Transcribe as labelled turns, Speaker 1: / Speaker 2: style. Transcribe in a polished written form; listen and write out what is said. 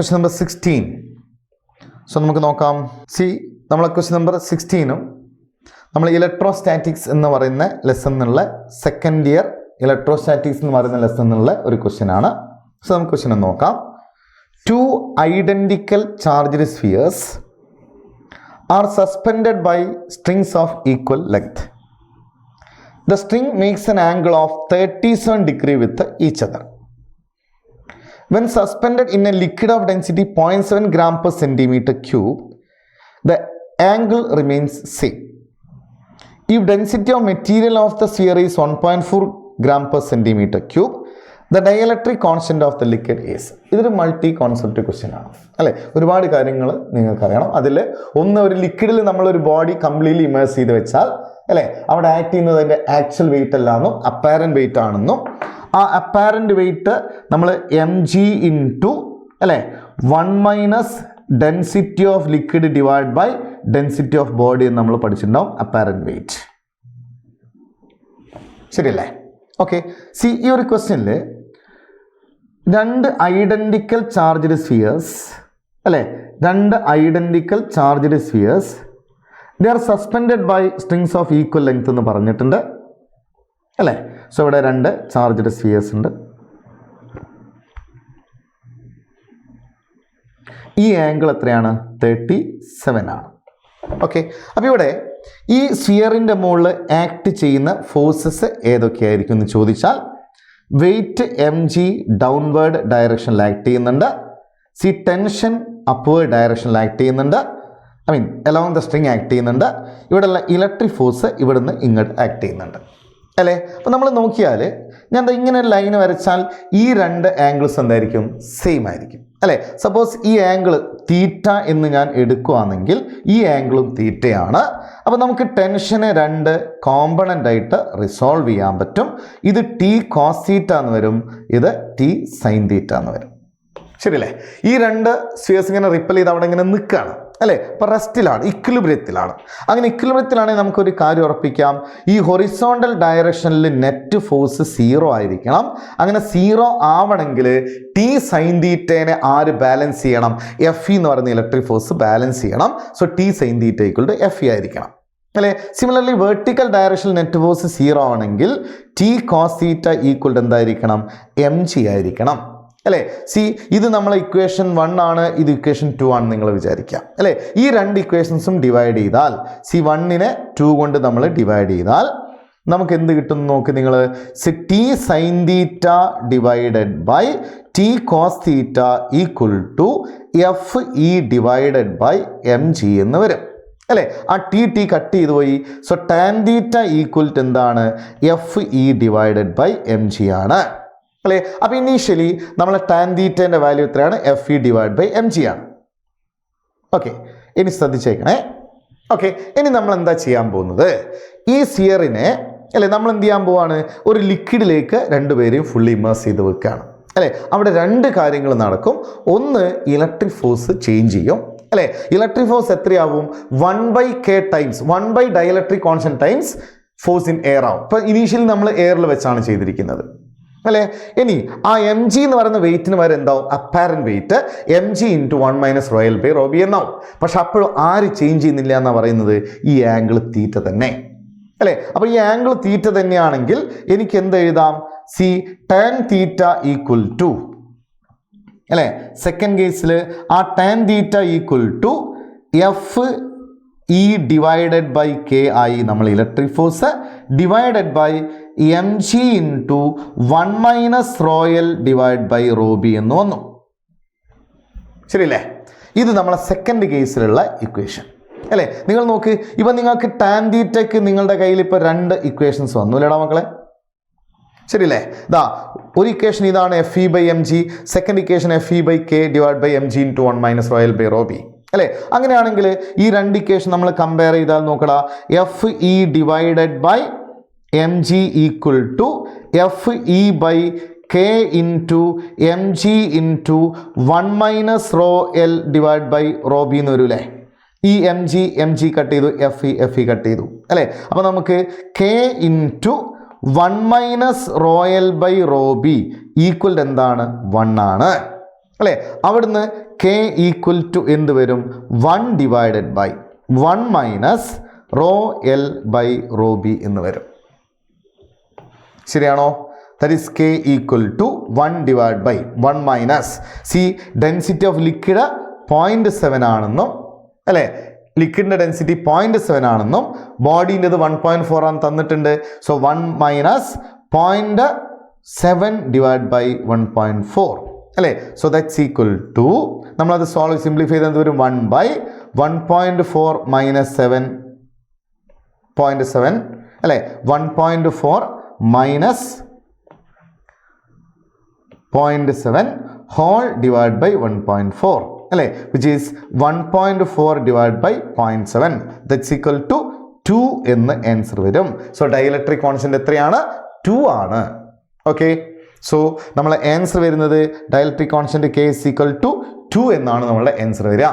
Speaker 1: Question number 16. So നമുക്ക് നോക്കാം. നമ്മൾ ക്വസ്റ്റ്യൻ നമ്പർ 16 നമ്മൾ ഇലക്ട്രോസ്റ്റാറ്റിക്സ് എന്ന് പറയുന്ന ലെസൺ എന്നുള്ള സെക്കൻഡ് ഇയർ ഇലക്ട്രോസ്റ്റാറ്റിക്സ് എന്ന് പറയുന്ന ലെസൺ എന്നുള്ള ഒരു ക്വസ്റ്റ്യൻ ആണ്. സോ നമുക്ക് ക്വസ്റ്റ്യൻ ഒന്ന് നോക്കാം. 2 identical charged spheres are suspended by strings of equal length. The string makes an angle of 37 degrees with each other. When suspended in a liquid of density 0.7 gram per centimeter cube, the angle remains same. If density of material of the sphere is 1.4 gram per centimeter cube, the dielectric constant of the liquid is. ഇതൊരു multi concept question ആണ് അല്ലേ. ഒരുപാട് കാര്യങ്ങൾ നിങ്ങൾക്കറിയണം. അതിൽ ഒന്ന്, ഒരു ലിക്വിഡിൽ നമ്മളൊരു body completely immerse ചെയ്ത് വെച്ചാൽ അല്ലേ, അവിടെ ആക്ട് ചെയ്യുന്നത് അതിൻ്റെ ആക്ച്വൽ വെയിറ്റ് അല്ലാന്നും അപ്പാരൻറ്റ് വെയിറ്റ് ആണെന്നും, ആ അപ്പാരൻറ്റ് വെയിറ്റ് നമ്മൾ mg ഇൻറ്റു അല്ലേ 1 minus density of liquid divide by density of body എന്ന് നമ്മൾ പഠിച്ചിട്ടുണ്ടാവും, അപ്പാരൻറ്റ് വെയിറ്റ്. ശരിയല്ലേ? ഓക്കെ. ഈ ഒരു ക്വസ്റ്റ്യനിൽ 2 ഐഡൻറ്റിക്കൽ ചാർജ്ഡ് സ്ഫിയേഴ്സ് അല്ലേ, 2 identical charged spheres they are suspended by strings of equal length എന്ന് പറഞ്ഞിട്ടുണ്ട് അല്ലേ. സോ ഇവിടെ 2 ചാർജ്ഡ് സ്ഫിയേഴ്സ് ഉണ്ട്. ഈ ആംഗിൾ എത്രയാണ്? 37 ആണ്. ഓക്കെ. അപ്പോൾ ഇവിടെ ഈ സ്ഫിയറിൻ്റെ മുകളിൽ ആക്ട് ചെയ്യുന്ന ഫോഴ്സസ് ഏതൊക്കെയായിരിക്കും എന്ന് ചോദിച്ചാൽ, വെയിറ്റ് mg ഡൗൺവേർഡ് ഡയറക്ഷനിൽ ആക്ട് ചെയ്യുന്നുണ്ട്. ടെൻഷൻ അപ്വേർഡ് ഡയറക്ഷനിൽ ആക്ട് ചെയ്യുന്നുണ്ട്. അലോങ് ദ സ്ട്രിങ് ആക്ട് ചെയ്യുന്നുണ്ട്. ഇവിടെയുള്ള ഇലക്ട്രിക് ഫോഴ്സ് ഇവിടുന്ന് ഇങ്ങോട്ട് ആക്ട് ചെയ്യുന്നുണ്ട് അല്ലേ. അപ്പോൾ നമ്മൾ നോക്കിയാൽ ഞാൻ ഇങ്ങനെ ഒരു ലൈൻ വരച്ചാൽ ഈ 2 ആംഗിൾസ് എന്തായിരിക്കും? സെയിം ആയിരിക്കും അല്ലേ. സപ്പോസ് ഈ ആംഗിൾ തീറ്റ എന്ന് ഞാൻ എടുക്കുകയാണെങ്കിൽ ഈ ആംഗിളും തീറ്റയാണ്. അപ്പോൾ നമുക്ക് ടെൻഷനെ 2 കോമ്പണൻ്റ് ആയിട്ട് റിസോൾവ് ചെയ്യാൻ പറ്റും. ഇത് ടി കോസ് തീറ്റ എന്ന് വരും, ഇത് ടി സൈൻ തീറ്റ എന്ന് വരും. ശരിയല്ലേ? ഈ 2 സ്ഫിയേഴ്സ് ഇങ്ങനെ റിപ്പൽ ചെയ്ത് അവിടെ ഇങ്ങനെ നിൽക്കുകയാണ് അല്ലേ. അപ്പോൾ റെസ്റ്റിലാണ്, ഇക്വിലിബ്രിയത്തിലാണ്. അങ്ങനെ ഇക്വിലിബ്രിയത്തിലാണെങ്കിൽ നമുക്കൊരു കാര്യം ഉറപ്പിക്കാം, ഈ ഹൊറിസോണ്ടൽ ഡയറക്ഷനിൽ നെറ്റ് ഫോഴ്സ് 0 ആയിരിക്കണം. അങ്ങനെ 0 ആവണമെങ്കിൽ ടി സൈൻ തീറ്റേനെ ആര് ബാലൻസ് ചെയ്യണം? എഫ് എന്ന് പറയുന്ന ഇലക്ട്രിക് ഫോഴ്സ് ബാലൻസ് ചെയ്യണം. So T sine theta equal to F ആയിരിക്കണം അല്ലേ. സിമിലർലി വെർട്ടിക്കൽ ഡയറക്ഷനിൽ നെറ്റ് ഫോഴ്സ് 0 ആണെങ്കിൽ T cos theta equal to എന്തായിരിക്കണം? mg ആയിരിക്കണം അല്ലേ. ഇത് നമ്മളെ ഇക്വേഷൻ 1 ആണ്, ഇത് ഇക്വേഷൻ 2 ആണ് നിങ്ങൾ വിചാരിക്കാം അല്ലേ. ഈ 2 ഇക്വേഷൻസും ഡിവൈഡ് ചെയ്താൽ 1നെ 2 കൊണ്ട് നമ്മൾ ഡിവൈഡ് ചെയ്താൽ നമുക്ക് എന്ത് കിട്ടും നോക്ക് നിങ്ങൾ. T sine theta divided by T cos theta equal to F E divided by mg എന്ന് വരും അല്ലേ. ആ ടി കട്ട് ചെയ്ത് പോയി. So tan theta equal to എന്താണ്? F E divided by mg ആണ് അല്ലേ. അപ്പോൾ ഇനീഷ്യലി നമ്മളെ ടാൻ തീറ്റേൻ്റെ വാല്യൂ എത്രയാണ്? F E divide by mg ആണ്. ഓക്കെ, ഇനി ശ്രദ്ധിച്ചേക്കണേ. ഓക്കെ, ഇനി നമ്മൾ എന്താ ചെയ്യാൻ പോകുന്നത്? ഈ സ്ഫിയറിനെ അല്ലേ നമ്മൾ എന്ത് ചെയ്യാൻ പോവാണ്? ഒരു ലിക്വിഡിലേക്ക് 2 പേരെയും ഫുള്ളി ഇമേഴ്സ് ചെയ്ത് വെക്കുകയാണ് അല്ലേ. അവിടെ 2 കാര്യങ്ങൾ നടക്കും. ഒന്ന്, ഇലക്ട്രിക് ഫോഴ്സ് ചേഞ്ച് ചെയ്യും അല്ലേ. ഇലക്ട്രിക് ഫോഴ്സ് എത്രയാവും? 1/k times 1 dielectric constant times force in air ആവും. ഇപ്പോൾ ഇനീഷ്യലി നമ്മൾ എയറിൽ വെച്ചാണ് ചെയ്തിരിക്കുന്നത് അല്ലേ. ഇനി ആ mg എന്ന് പറയുന്ന വെയിറ്റിന് വരെ എന്താവും? Apparent weight mg into 1 minus rho l by rho b എന്നാവും. പക്ഷെ അപ്പോഴും ആര് ചേഞ്ച് ചെയ്യുന്നില്ല എന്നാണ് പറയുന്നത്? ഈ ആംഗിൾ തീറ്റ തന്നെ അല്ലേ. അപ്പോൾ ഈ ആംഗിൾ തീറ്റ തന്നെയാണെങ്കിൽ എനിക്ക് എന്ത് എഴുതാം? ടാൻ തീറ്റ ഈക്വൽ ടു അല്ലേ. സെക്കൻഡ് കേസിൽ ആ tan theta equal to F E divided by K ആയി നമ്മൾ electric force divided by mg into 1 minus rho l divide by rho b എന്ന് വന്നു. ശരിയല്ലേ? ഇത് നമ്മളെ സെക്കൻഡ് കേസിലുള്ള ഇക്വേഷൻ അല്ലേ. നിങ്ങൾ നോക്ക്, ഇപ്പം നിങ്ങൾക്ക് ടാൻ തീറ്റയ്ക്ക് നിങ്ങളുടെ കയ്യിൽ ഇപ്പോൾ 2 ഇക്വേഷൻസ് വന്നു അല്ലേടാ മക്കളെ. ശരിയല്ലേ? ഒരു ഇക്വേഷൻ ഇതാണ് F E by mg, second equation F E by K divide by mg into 1 minus rho l by rho b അല്ലേ. അങ്ങനെയാണെങ്കിൽ ഈ 2 ഇക്വേഷൻ നമ്മൾ കമ്പയർ ചെയ്താൽ നോക്കടാ, F E divided by mg equal to F E by K into mg into 1 minus rho L divide by rho b എന്ന് വരൂലേ. ഈ mg cut ചെയ്തു, എഫ് ഇ കട്ട് ചെയ്തു അല്ലേ. അപ്പോൾ നമുക്ക് K into 1 minus rho l by Robbie equal എന്താണ്? 1 ആണ് അല്ലേ? അവിടുന്ന് കെ ഈക്വൽ ടു എന്ത് വരും? 1 divided by 1 minus rho L by rho B എന്ന് വരും. ശരിയാണോ? That is K equal to 1 divide by 1 minus C density of liquid 0.7 ആണെന്നും അല്ലേ, ലിക്വിഡിൻ്റെ ഡെൻസിറ്റി 0.7 ആണെന്നും ബോഡീൻ്റെത് 1.4 ആണ് തന്നിട്ടുണ്ട്. സോ 1 മൈനസ് 0.7 ഡിവൈഡ് ബൈ 1.4 അല്ലേ? സോ ദാറ്റ്സ് ഈക്വൽ ടു നമ്മളത് സോൾവ് സിംപ്ലിഫൈ ചെയ്ത് വരും 1 ബൈ 1.4 മൈനസ് 7.7 അല്ലേ, 1.4 മൈനസ് 0.7 ഹോൾ ഡിവൈഡ് ബൈ 1.4 അല്ലേ, which is 1.4 divide by 0.7 that's equal to 2 എന്ന് ആൻസർ വരും. സോ ഡൈഇലക്ട്രിക് കോൺസ്റ്റന്റ് എത്രയാണ്? 2 ആണ്. ഓക്കെ, സോ നമ്മളെ ആൻസർ വരുന്നത് dielectric constant K is equal to 2 എന്നാണ് നമ്മളുടെ ആൻസർ വരിക.